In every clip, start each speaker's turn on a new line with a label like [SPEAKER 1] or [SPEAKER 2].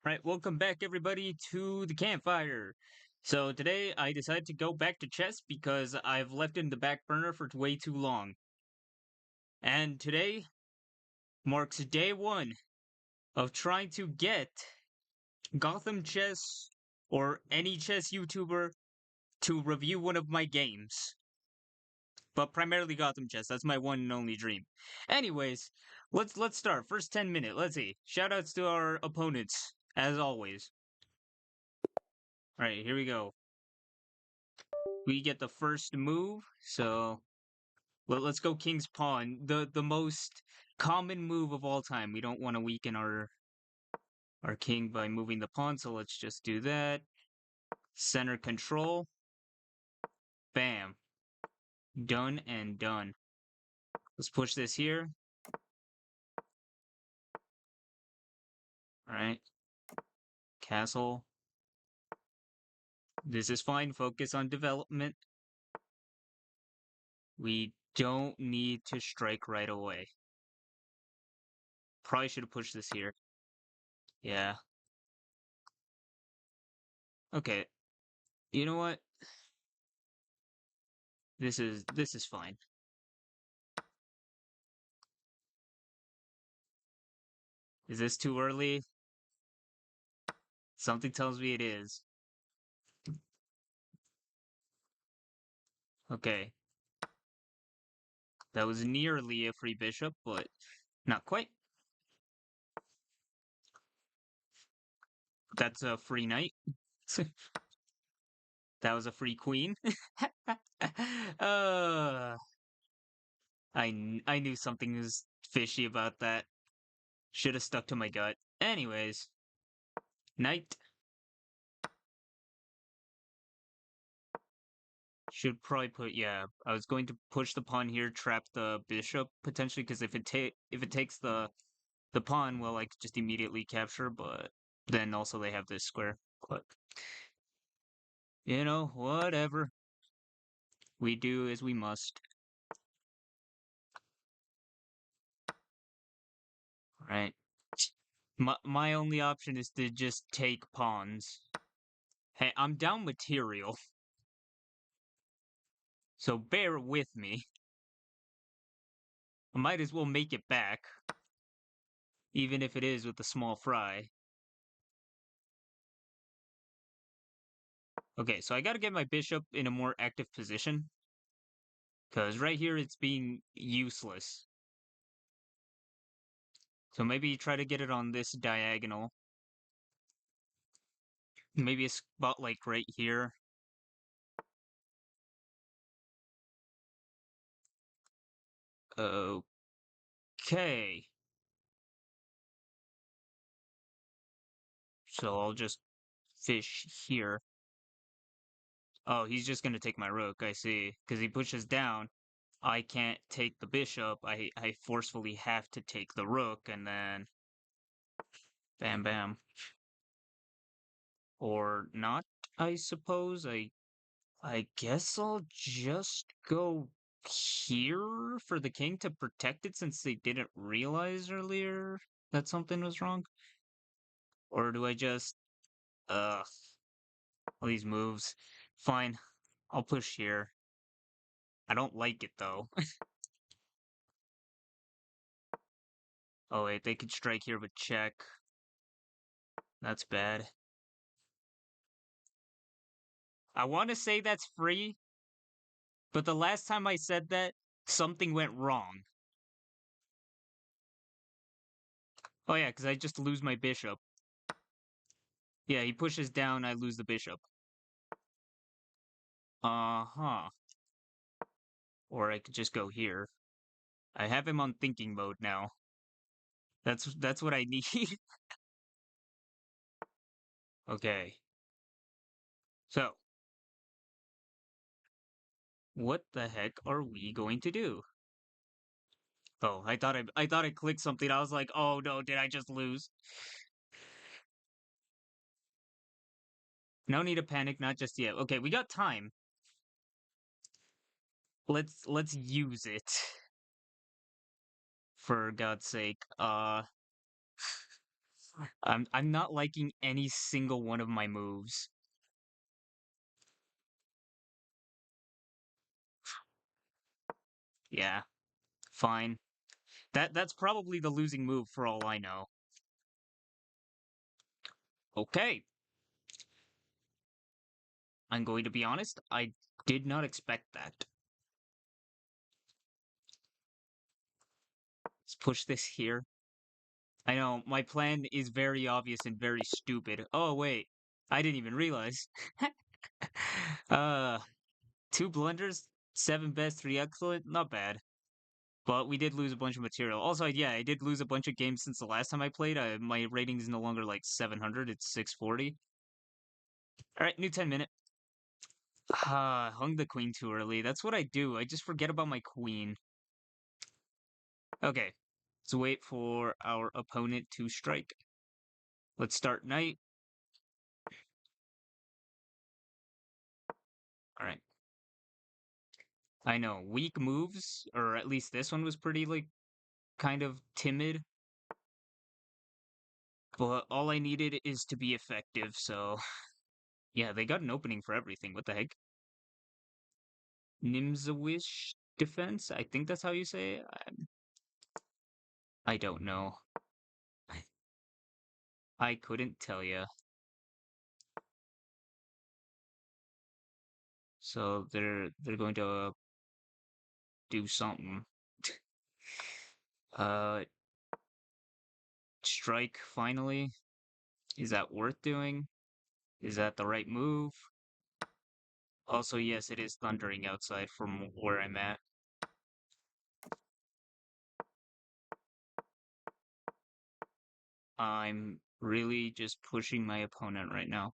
[SPEAKER 1] Right, welcome back everybody to the campfire. So today I decided to go back to chess because I've left it in the back burner for way too long. And today marks day one of trying to get Gotham Chess or any chess YouTuber to review one of my games. But primarily Gotham Chess, that's my one and only dream. Anyways, let's start. First 10 minutes. Let's see. Shoutouts to our opponents, as always. Alright, here we go. We get the first move, so let's go King's Pawn, the most common move of all time. We don't want to weaken our king by moving the pawn, so let's just do that. Center control, bam, done and done. Let's push this here. All right, castle. This is fine. Focus on development. We don't need to strike right away. Probably should have pushed this here. Yeah. Okay. You know what? This is fine. Is this too early? Something tells me it is. Okay. That was nearly a free bishop, but not quite. That's a free knight. That was a free queen. uh, I knew something was fishy about that. Should have stuck to my gut. Anyways, knight should probably put. Yeah, I was going to push the pawn here, trap the bishop potentially, because if it takes the pawn, well, I could just immediately capture. But then also they have this square. But whatever. We do as we must. Right. My only option is to just take pawns. Hey, I'm down material, so bear with me. I might as well make it back, even if it is with a small fry. Okay, so I gotta get my bishop in a more active position, because right here it's being useless. So maybe try to get it on this diagonal. Maybe a spot like right here. Okay. So I'll just fish here. Oh, he's just gonna take my rook, I see. Because he pushes down. I can't take the bishop. I forcefully have to take the rook, and then bam bam. Or not, I suppose. I guess I'll just go here for the king to protect it since they didn't realize earlier that something was wrong. Or do I just all these moves? Fine. I'll push here. I don't like it though. Oh wait, they could strike here with check. That's bad. I want to say that's free, but the last time I said that, something went wrong. Oh yeah, because I just lose my bishop. Yeah, he pushes down, I lose the bishop. Uh-huh. Or I could just go here. I have him on thinking mode now. That's what I need. Okay. So, what the heck are we going to do? Oh, I thought I clicked something. I was like, "Oh no, did I just lose?" No need to panic, not just yet. Okay, we got time. Let's use it. For God's sake. I'm not liking any single one of my moves. Yeah, fine. That's probably the losing move for all I know. Okay, I'm going to be honest, I did not expect that. Let's push this here. I know, my plan is very obvious and very stupid. Oh, wait. I didn't even realize. uh, two blunders, seven best, three excellent. Not bad. But we did lose a bunch of material. Also, yeah, I did lose a bunch of games since the last time I played. My rating is no longer like 700, it's 640. All right, new 10-minute. Hung the queen too early. That's what I do. I just forget about my queen. Okay, let's wait for our opponent to strike. Let's start knight. All right. I know, weak moves, or at least this one was pretty, like, kind of timid. But all I needed is to be effective, so... Yeah, they got an opening for everything. What the heck? Nimzawish defense? I think that's how you say it. I don't know. I couldn't tell you. So they're going to do something. Uh, strike finally. Is that worth doing? Is that the right move? Also, yes, it is thundering outside from where I'm at. I'm really just pushing my opponent right now.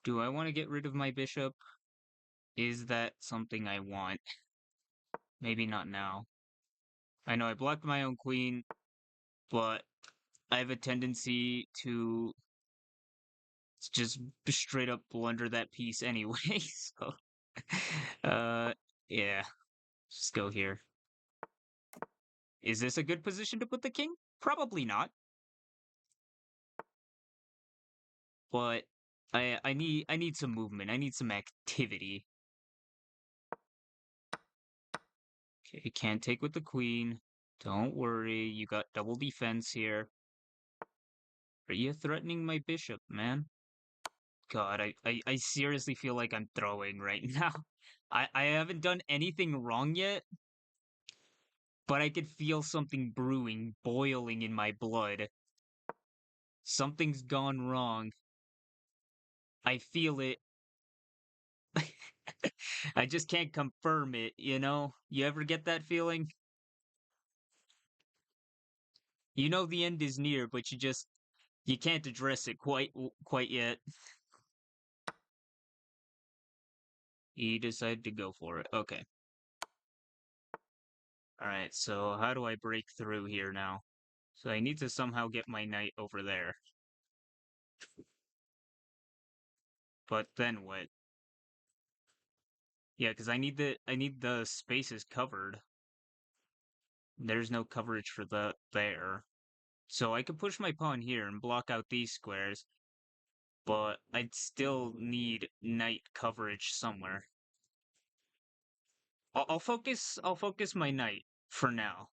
[SPEAKER 1] Do I want to get rid of my bishop? Is that something I want? Maybe not now. I know I blocked my own queen, but I have a tendency to just straight up blunder that piece anyway, so... uh, yeah, just go here. Is this a good position to put the king? Probably not, but I need some movement. I need some activity. Okay, can't take with the queen. Don't worry, you got double defense here. Are you threatening my bishop, man? God, I seriously feel like I'm throwing right now. I haven't done anything wrong yet, but I could feel something brewing, boiling in my blood. Something's gone wrong. I feel it. I just can't confirm it, you know? You ever get that feeling? You know the end is near, but you can't address it quite yet. He decided to go for it. Okay. All right, so how do I break through here now? So I need to somehow get my knight over there. But then what? Yeah, because I need the spaces covered. There's no coverage for the there. So I could push my pawn here and block out these squares, but I'd still need knight coverage somewhere. I'll focus my knight for now.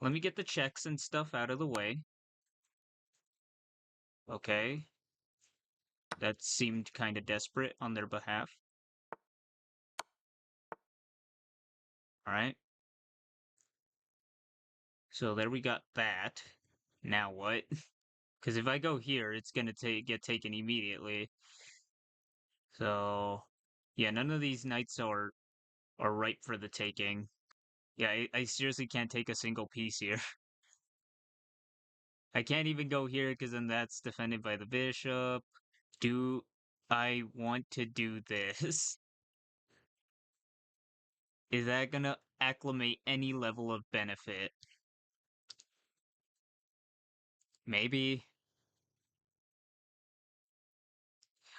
[SPEAKER 1] Let me get the checks and stuff out of the way. Okay. That seemed kind of desperate on their behalf. All right. So there we got that. Now what? Because if I go here, it's gonna get taken immediately. So yeah, none of these knights are ripe for the taking. Yeah, I seriously can't take a single piece here. I can't even go here because then that's defended by the bishop. Do I want to do this? Is that gonna acclimate any level of benefit? Maybe.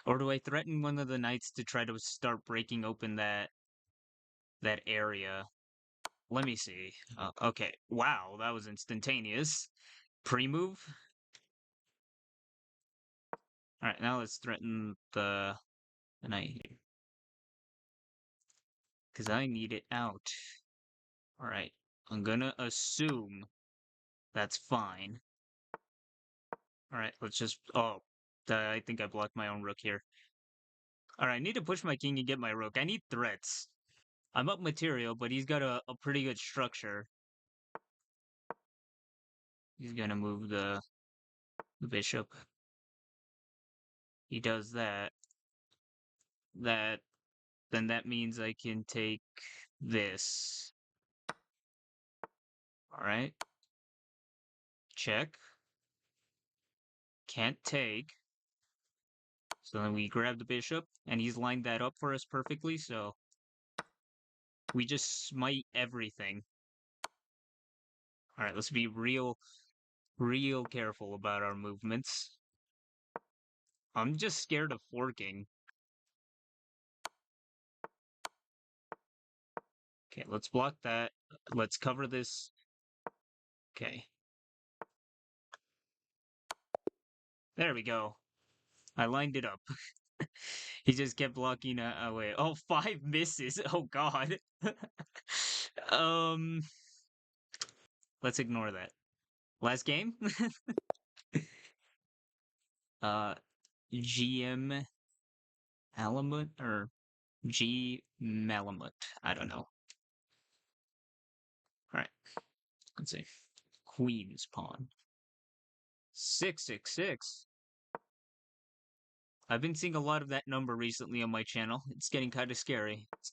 [SPEAKER 1] Or do I threaten one of the knights to try to start breaking open that area? Let me see. Okay. Wow, that was instantaneous. Pre-move? Alright, now let's threaten the knight here. Because I need it out. Alright, I'm gonna assume that's fine. Alright, let's just... Oh, I think I blocked my own rook here. Alright, I need to push my king and get my rook. I need threats. I'm up material, but he's got a pretty good structure. He's gonna move the bishop. He does that. Then that means I can take this. Alright. Check. Can't take. So then we grab the bishop, and he's lined that up for us perfectly, so we just smite everything. Alright, let's be real careful about our movements. I'm just scared of forking. Okay, let's block that. Let's cover this. Okay. There we go. I lined it up. He just kept blocking away. Oh, 5 misses. Oh God. um, let's ignore that. Last game. uh, GM Alamut or G Malamut. I don't know. All right. Let's see. Queen's pawn. 666. I've been seeing a lot of that number recently on my channel. It's getting kind of scary. It's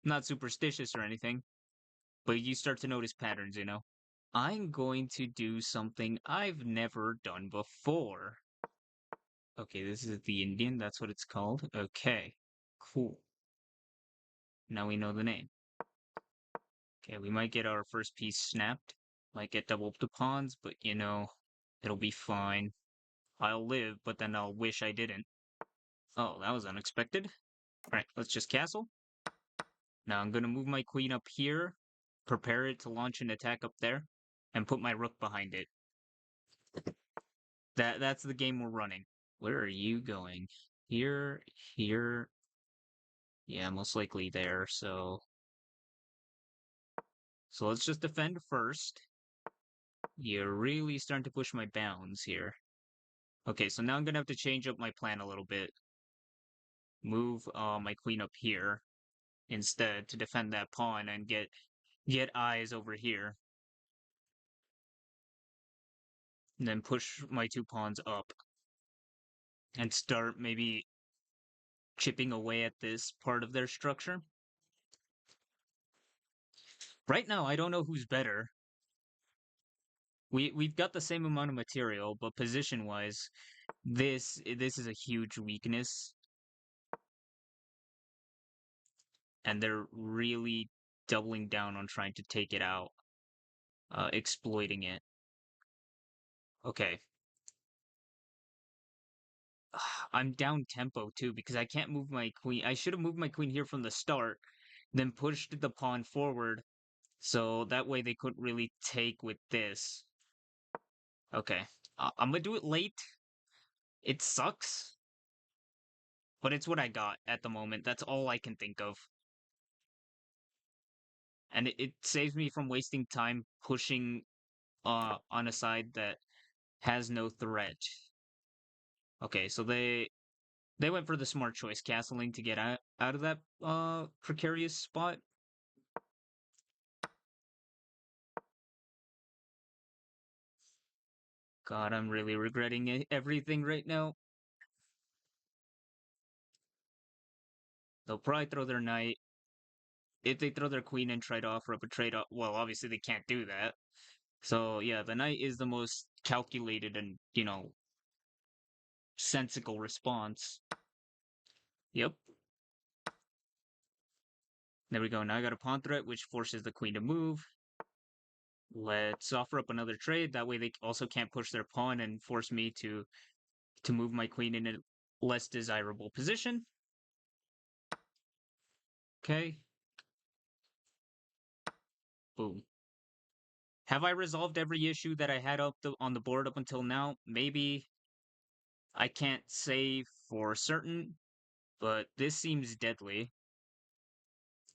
[SPEAKER 1] not superstitious or anything, but you start to notice patterns, you know? I'm going to do something I've never done before. Okay, this is the Indian, that's what it's called. Okay, cool. Now we know the name. Okay, we might get our first piece snapped. Might get double up the pawns, but you know, it'll be fine. I'll live, but then I'll wish I didn't. Oh, that was unexpected. Alright, let's just castle. Now I'm gonna move my queen up here, prepare it to launch an attack up there, and put my rook behind it. That's the game we're running. Where are you going? Here, here. Yeah, most likely there, so... So let's just defend first. You're really starting to push my bounds here. Okay, so now I'm gonna have to change up my plan a little bit. Move my queen up here instead to defend that pawn and get eyes over here. And then push my 2 pawns up. And start maybe chipping away at this part of their structure. Right now, I don't know who's better. We've got the same amount of material, but position-wise, this is a huge weakness, and they're really doubling down on trying to take it out, exploiting it. Okay. I'm down tempo too because I can't move my queen. I should have moved my queen here from the start, then pushed the pawn forward, so that way they couldn't really take with this. Okay. I'm gonna do it late. It sucks, but it's what I got at the moment. That's all I can think of. And it saves me from wasting time pushing on a side that has no threat. Okay, so they went for the smart choice, castling to get out of that precarious spot. God, I'm really regretting everything right now. They'll probably throw their knight. If they throw their queen and try to offer up a trade off, well, obviously they can't do that. So yeah, the knight is the most calculated and, you know, sensical response. Yep. There we go. Now I got a pawn threat, which forces the queen to move. Let's offer up another trade. That way they also can't push their pawn and force me to move my queen in a less desirable position. Okay. Boom. Have I resolved every issue that I had on the board up until now? Maybe. I can't say for certain, but this seems deadly.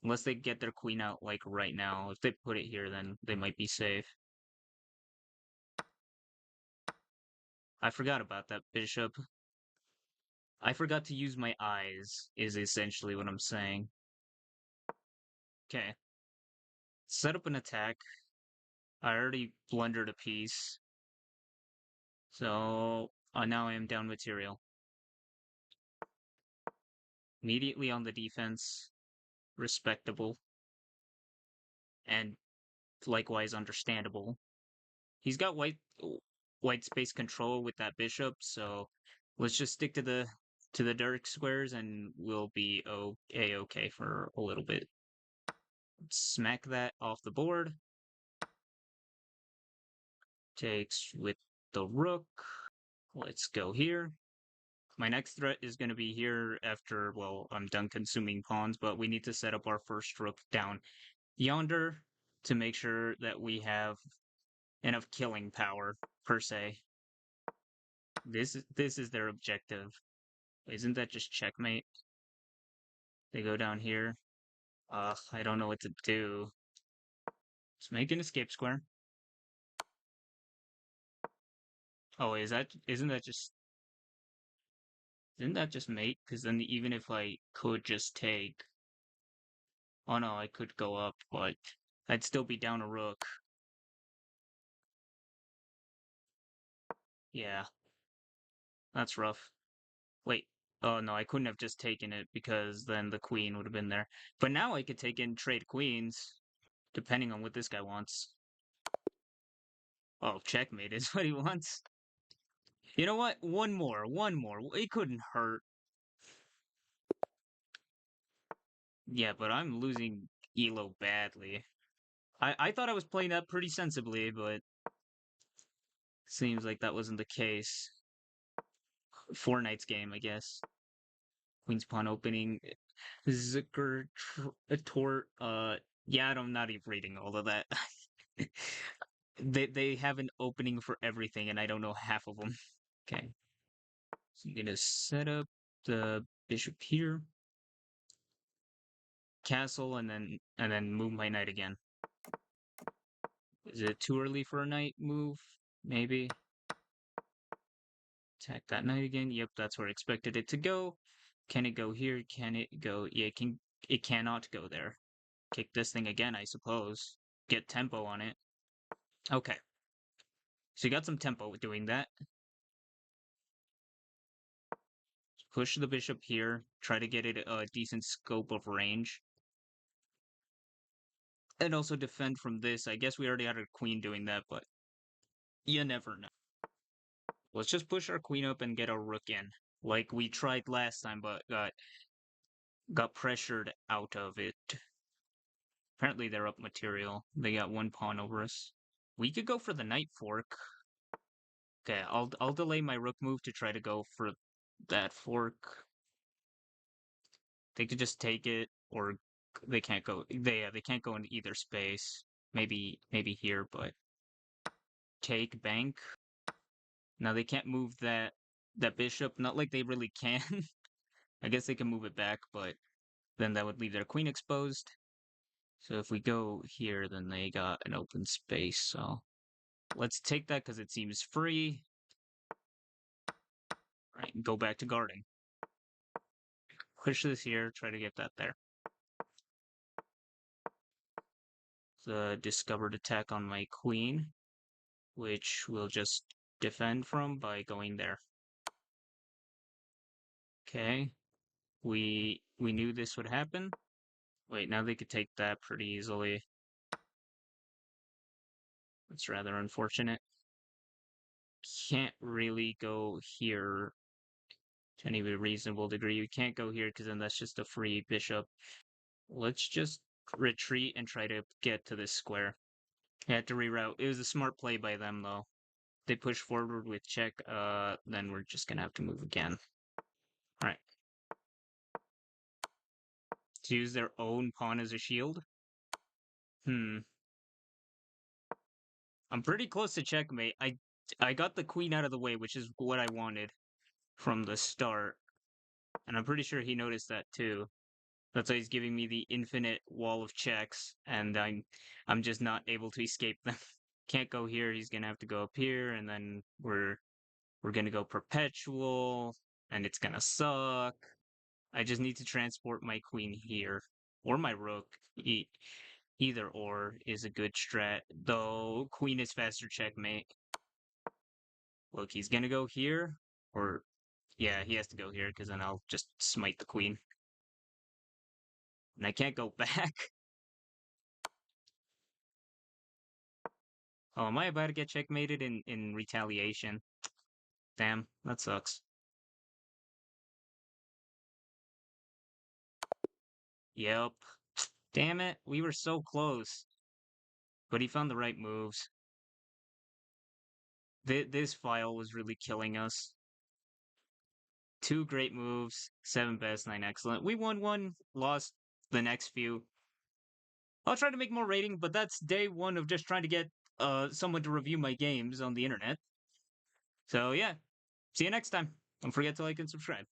[SPEAKER 1] Unless they get their queen out, like, right now. If they put it here, then they might be safe. I forgot about that bishop. I forgot to use my eyes, is essentially what I'm saying. Okay. Set up an attack. I already blundered a piece. So, now I am down material. Immediately on the defense. Respectable. And likewise understandable. He's got white space control with that bishop, so let's just stick to the dark squares and we'll be okay for a little bit. Smack that off the board. Takes with the rook. Let's go here. My next threat is going to be here after, well, I'm done consuming pawns, but we need to set up our first rook down yonder to make sure that we have enough killing power, per se. This is their objective. Isn't that just checkmate? They go down here. I don't know what to do. Let's make an escape square. Oh, isn't that just mate? Because then even if I could just take, oh no, I could go up, but I'd still be down a rook. Yeah, that's rough. Wait, oh no, I couldn't have just taken it because then the queen would have been there. But now I could take in trade queens, depending on what this guy wants. Oh, checkmate is what he wants. You know what? One more. It couldn't hurt. Yeah, but I'm losing Elo badly. I thought I was playing that pretty sensibly, but seems like that wasn't the case. Fortnite's game, I guess. Queen's Pawn opening. Zucker, Tort, yeah, I'm not even reading all of that. They have an opening for everything, and I don't know half of them. Okay, so I'm gonna set up the bishop here, castle, and then move my knight again. Is it too early for a knight move? Maybe. Attack that knight again. Yep, that's where I expected it to go. Can it go here? Can it go? Yeah, it can. It cannot go there. Kick this thing again, I suppose. Get tempo on it. Okay. So you got some tempo with doing that. Push the bishop here. Try to get it a decent scope of range. And also defend from this. I guess we already had a queen doing that, but you never know. Let's just push our queen up and get our rook in. Like we tried last time, but got pressured out of it. Apparently they're up material. They got one pawn over us. We could go for the knight fork. Okay, I'll delay my rook move to try to go for that fork. They could just take it, or they can't go. They can't go into either space. Maybe here, but take bank. Now they can't move that bishop. Not like they really can. I guess they can move it back, but then that would leave their queen exposed. So if we go here, then they got an open space. So let's take that because it seems free. Right, go back to guarding. Push this here, try to get that there. The discovered attack on my queen, which we'll just defend from by going there. Okay, we knew this would happen. Wait, now they could take that pretty easily. It's rather unfortunate. Can't really go here to any reasonable degree. You can't go here because then that's just a free bishop. Let's just retreat and try to get to this square. I had to reroute. It was a smart play by them, though. They push forward with check, then we're just gonna have to move again. Alright. To use their own pawn as a shield? Hmm. I'm pretty close to checkmate. I got the queen out of the way, which is what I wanted. from the start. And I'm pretty sure he noticed that too. That's why he's giving me the infinite wall of checks, and I'm just not able to escape them. Can't go here. He's gonna have to go up here, and then we're gonna go perpetual, and it's gonna suck. I just need to transport my queen here or my rook. Either or is a good strat. Though queen is faster, checkmate. Look, he's gonna go here, or yeah, he has to go here because then I'll just smite the queen, and I can't go back. Oh, am I about to get checkmated in retaliation? Damn, that sucks. Yep. Damn it, we were so close. But he found the right moves. This file was really killing us. Two great moves, seven best, nine excellent. We won one, lost the next few. I'll try to make more rating, but that's day one of just trying to get someone to review my games on the internet. So yeah, see you next time. Don't forget to like and subscribe.